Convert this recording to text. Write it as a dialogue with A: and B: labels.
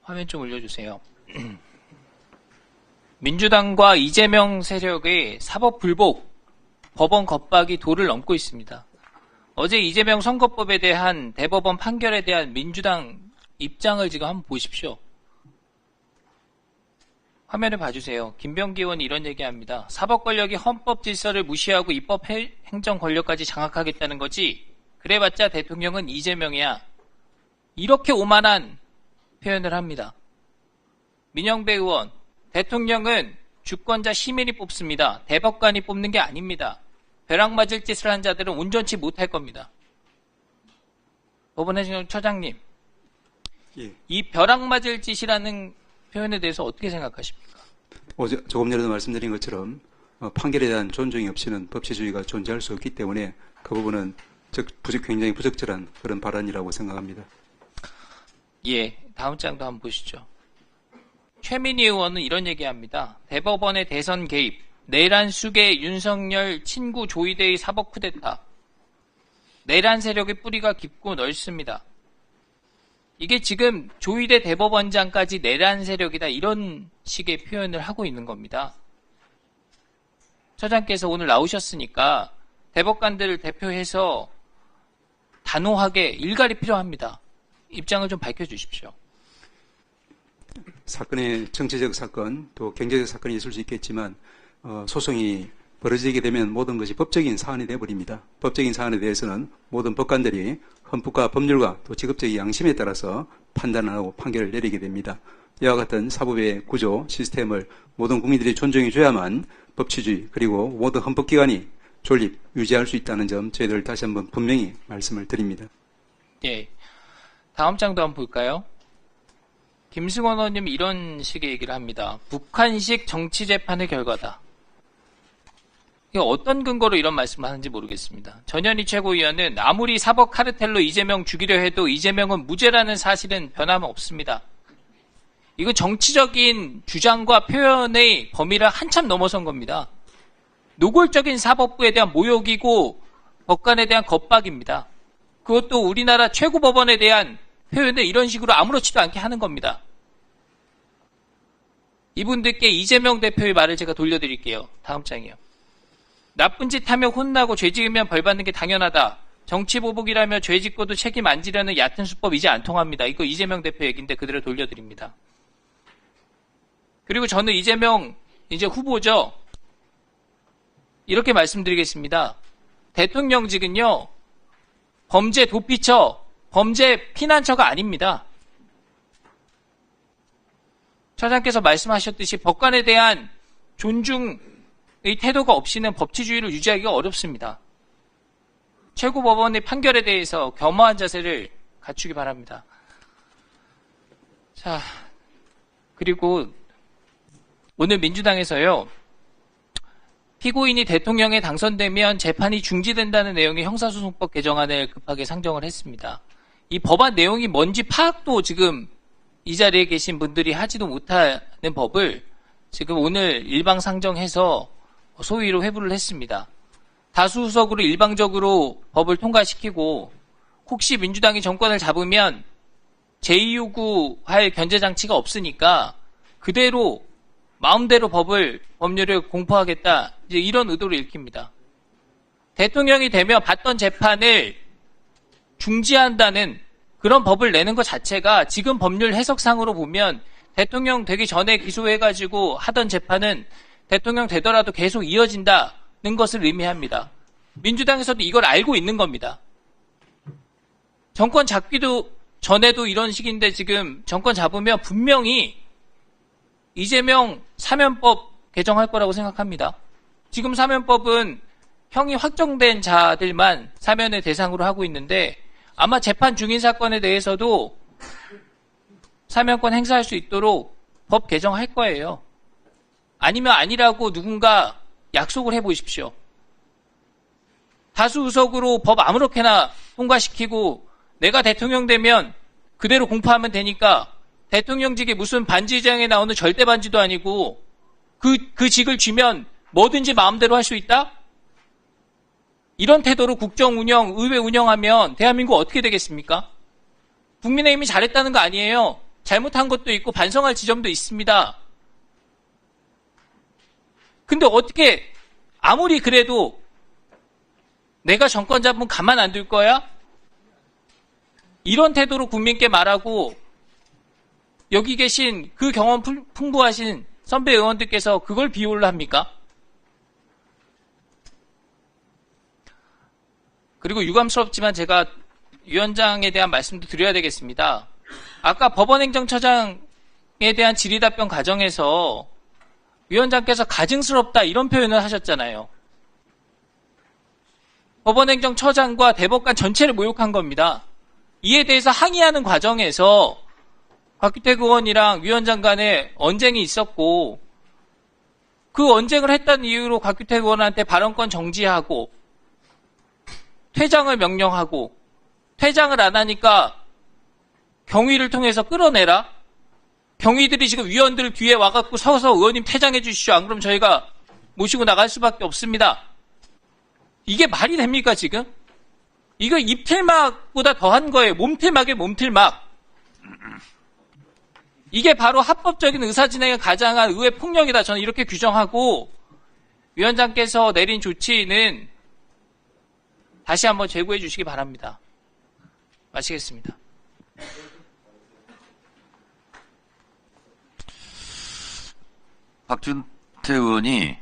A: 화면 좀 올려주세요. 민주당과 이재명 세력의 사법불복, 법원 겁박이 도를 넘고 있습니다. 어제 이재명 선거법에 대한 대법원 판결에 대한 민주당 입장을 지금 한번 보십시오. 화면을 봐주세요. 김병기 의원이 이런 얘기합니다. 사법 권력이 헌법 질서를 무시하고 입법 행정 권력까지 장악하겠다는 거지. 그래봤자 대통령은 이재명이야. 이렇게 오만한 표현을 합니다. 민영배 의원, 대통령은 주권자 시민이 뽑습니다. 대법관이 뽑는 게 아닙니다. 벼락 맞을 짓을 한 자들은 온전치 못할 겁니다. 법원행정처장님,
B: 예.
A: 이 벼락 맞을 짓이라는 표현에 대해서 어떻게 생각하십니까?
B: 조금 전에도 말씀드린 것처럼 판결에 대한 존중이 없이는 법치주의가 존재할 수 없기 때문에 그 부분은 굉장히 부적절한 그런 발언이라고 생각합니다.
A: 예, 다음 장도 한번 보시죠. 최민희 의원은 이런 얘기합니다. 대법원의 대선 개입, 내란 수계 윤석열 친구 조이대의 사법 쿠데타. 내란 세력의 뿌리가 깊고 넓습니다. 이게 지금 조이대 대법원장까지 내란 세력이다 이런 식의 표현을 하고 있는 겁니다. 처장께서 오늘 나오셨으니까 대법관들을 대표해서 단호하게 일갈이 필요합니다. 입장을 좀 밝혀주십시오.
B: 사건의 정치적 사건 또 경제적 사건이 있을 수 있겠지만 소송이 벌어지게 되면 모든 것이 법적인 사안이 되어버립니다. 법적인 사안에 대해서는 모든 법관들이 헌법과 법률과 또 직업적 양심에 따라서 판단을 하고 판결을 내리게 됩니다. 이와 같은 사법의 구조, 시스템을 모든 국민들이 존중해줘야만 법치주의 그리고 모든 헌법기관이 존립, 유지할 수 있다는 점 저희들 다시 한번 분명히 말씀을 드립니다.
A: 예, 다음 장도 한번 볼까요? 김승원 의원님이 이런 식의 얘기를 합니다. 북한식 정치재판의 결과다. 이게 어떤 근거로 이런 말씀을 하는지 모르겠습니다. 전현희 최고위원은 아무리 사법 카르텔로 이재명 죽이려 해도 이재명은 무죄라는 사실은 변함없습니다. 이거 정치적인 주장과 표현의 범위를 한참 넘어선 겁니다. 노골적인 사법부에 대한 모욕이고 법관에 대한 겁박입니다. 그것도 우리나라 최고법원에 대한 표현을 이런 식으로 아무렇지도 않게 하는 겁니다. 이분들께 이재명 대표의 말을 제가 돌려드릴게요. 다음 장이요. 나쁜 짓 하며 혼나고 죄 지으면 벌 받는 게 당연하다. 정치 보복이라며 죄 짓고도 책임 안 지려는 얕은 수법 이제 안 통합니다. 이거 이재명 대표 얘기인데 그대로 돌려드립니다. 그리고 저는 이재명 이제 후보죠. 이렇게 말씀드리겠습니다. 대통령직은요. 범죄 도피처, 범죄 피난처가 아닙니다. 처장께서 말씀하셨듯이 법관에 대한 존중의 태도가 없이는 법치주의를 유지하기가 어렵습니다. 최고법원의 판결에 대해서 겸허한 자세를 갖추기 바랍니다. 자, 그리고 오늘 민주당에서요. 피고인이 대통령에 당선되면 재판이 중지된다는 내용의 형사소송법 개정안을 급하게 상정을 했습니다. 이 법안 내용이 뭔지 파악도 지금 이 자리에 계신 분들이 하지도 못하는 법을 지금 오늘 일방 상정해서 소위로 회부를 했습니다. 다수석으로 일방적으로 법을 통과시키고 혹시 민주당이 정권을 잡으면 제2요구할 견제장치가 없으니까 그대로 마음대로 법률을 공포하겠다 이제 이런 의도로 읽힙니다. 대통령이 되면 받던 재판을 중지한다는 그런 법을 내는 것 자체가 지금 법률 해석상으로 보면 대통령 되기 전에 기소해가지고 하던 재판은 대통령 되더라도 계속 이어진다는 것을 의미합니다. 민주당에서도 이걸 알고 있는 겁니다. 정권 잡기도 전에도 이런 식인데 지금 정권 잡으면 분명히 이재명 사면법 개정할 거라고 생각합니다. 지금 사면법은 형이 확정된 자들만 사면의 대상으로 하고 있는데 아마 재판 중인 사건에 대해서도 사면권 행사할 수 있도록 법 개정할 거예요. 아니면 아니라고 누군가 약속을 해보십시오. 다수 의석으로 법 아무렇게나 통과시키고 내가 대통령 되면 그대로 공포하면 되니까 대통령직이 무슨 반지장에 나오는 절대 반지도 아니고 그 직을 쥐면 뭐든지 마음대로 할 수 있다? 이런 태도로 국정 운영, 의회 운영하면 대한민국 어떻게 되겠습니까? 국민의힘이 잘했다는 거 아니에요. 잘못한 것도 있고 반성할 지점도 있습니다. 근데 어떻게 아무리 그래도 내가 정권 잡으면 가만 안 둘 거야? 이런 태도로 국민께 말하고 여기 계신 그 경험 풍부하신 선배 의원들께서 그걸 비호를 합니까? 그리고 유감스럽지만 제가 위원장에 대한 말씀도 드려야 되겠습니다. 아까 법원행정처장에 대한 질의답변 과정에서 위원장께서 가증스럽다 이런 표현을 하셨잖아요. 법원행정처장과 대법관 전체를 모욕한 겁니다. 이에 대해서 항의하는 과정에서 곽규택 의원이랑 위원장 간에 언쟁이 있었고 그 언쟁을 했다는 이유로 곽규택 의원한테 발언권 정지하고 퇴장을 명령하고 퇴장을 안 하니까 경위를 통해서 끌어내라. 경위들이 지금 위원들 뒤에 와갖고 서서 의원님 퇴장해 주시죠. 안 그러면 저희가 모시고 나갈 수밖에 없습니다. 이게 말이 됩니까 지금? 이거 입틀막보다 더한 거예요. 몸틀막에 몸틀막. 이게 바로 합법적인 의사진행을 가장한 의회 폭력이다. 저는 이렇게 규정하고 위원장께서 내린 조치는 다시 한번 재고해 주시기 바랍니다. 마치겠습니다.
C: 박준태 의원이